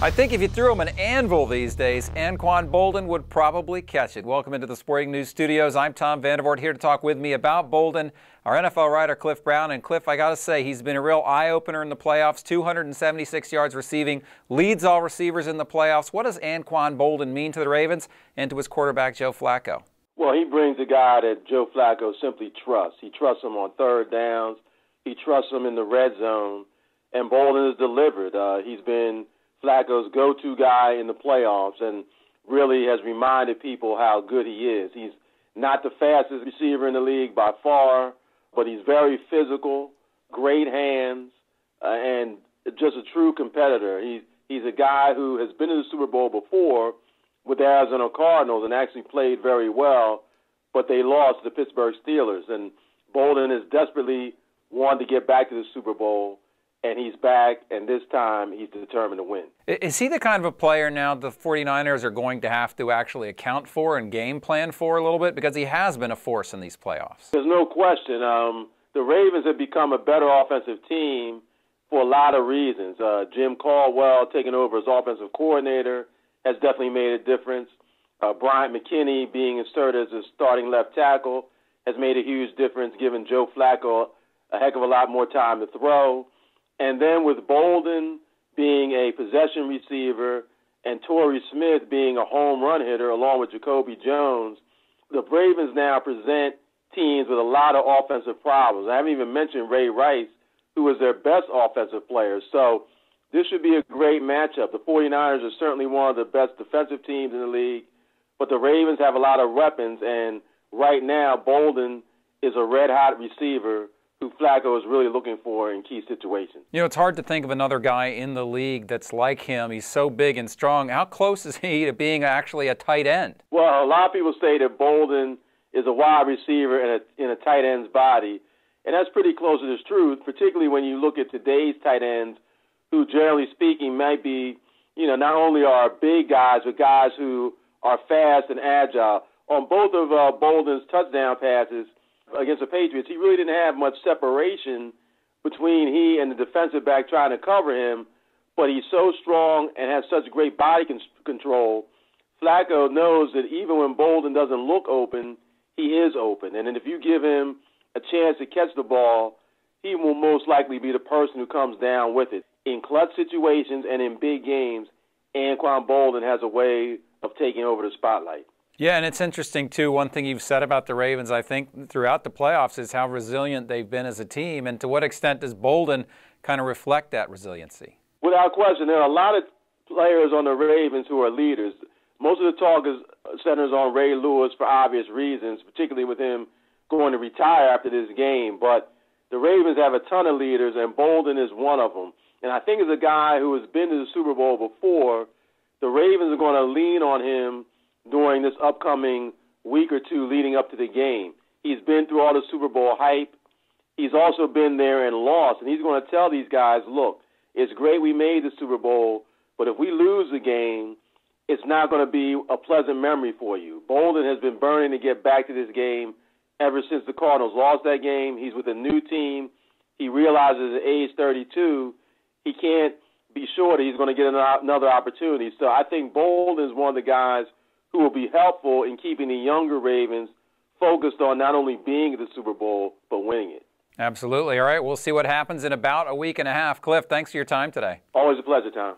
I think if you threw him an anvil these days, Anquan Boldin would probably catch it. Welcome into the Sporting News Studios. I'm Tom Vandervoort, here to talk with me about Boldin, our NFL writer Cliff Brown. And Cliff, I got to say, he's been a real eye-opener in the playoffs, 276 yards receiving, leads all receivers in the playoffs. What does Anquan Boldin mean to the Ravens and to his quarterback, Joe Flacco? Well, he brings a guy that Joe Flacco simply trusts. He trusts him on third downs. He trusts him in the red zone. And Boldin has delivered. He's been Flacco's go-to guy in the playoffs and really has reminded people how good he is. He's not the fastest receiver in the league by far, but he's very physical, great hands, and just a true competitor. He's a guy who has been in the Super Bowl before with the Arizona Cardinals and actually played very well, but they lost to the Pittsburgh Steelers. And Boldin has desperately wanted to get back to the Super Bowl, and he's back, and this time he's determined to win. Is he the kind of a player now the 49ers are going to have to actually account for and game plan for a little bit? Because he has been a force in these playoffs. There's no question. The Ravens have become a better offensive team for a lot of reasons. Jim Caldwell taking over as offensive coordinator has definitely made a difference. Bryant McKinney being inserted as a starting left tackle has made a huge difference, giving Joe Flacco a heck of a lot more time to throw. And then with Boldin being a possession receiver and Torrey Smith being a home run hitter along with Jacoby Jones, the Ravens now present teams with a lot of offensive problems. I haven't even mentioned Ray Rice, who is their best offensive player. So this should be a great matchup. The 49ers are certainly one of the best defensive teams in the league, but the Ravens have a lot of weapons, and right now Boldin is a red-hot receiver who Flacco is really looking for in key situations. You know, it's hard to think of another guy in the league that's like him. He's so big and strong. How close is he to being actually a tight end? Well, a lot of people say that Boldin is a wide receiver in a tight end's body, and that's pretty close to the truth, particularly when you look at today's tight ends who, generally speaking, might be, not only are big guys, but guys who are fast and agile. On both of Boldin's touchdown passes against the Patriots, he really didn't have much separation between he and the defensive back trying to cover him, but he's so strong and has such great body control. Flacco knows that even when Boldin doesn't look open, he is open. And then if you give him a chance to catch the ball, he will most likely be the person who comes down with it. In clutch situations and in big games, Anquan Boldin has a way of taking over the spotlight. Yeah, and it's interesting, too. One thing you've said about the Ravens, I think, throughout the playoffs is how resilient they've been as a team. And to what extent does Boldin kind of reflect that resiliency? Without question, there are a lot of players on the Ravens who are leaders. Most of the talk centers on Ray Lewis for obvious reasons, particularly with him going to retire after this game. But the Ravens have a ton of leaders, and Boldin is one of them. And I think as a guy who has been to the Super Bowl before, the Ravens are going to lean on him during this upcoming week or two leading up to the game. He's been through all the Super Bowl hype. He's also been there and lost, and he's going to tell these guys, look, it's great we made the Super Bowl, but if we lose the game, it's not going to be a pleasant memory for you. Boldin has been burning to get back to this game ever since the Cardinals lost that game. He's with a new team. He realizes at age 32 he can't be sure that he's going to get another opportunity. So I think Boldin is one of the guys who will be helpful in keeping the younger Ravens focused on not only being at the Super Bowl, but winning it. Absolutely. All right, we'll see what happens in about a week and a half. Cliff, thanks for your time today. Always a pleasure, Tom.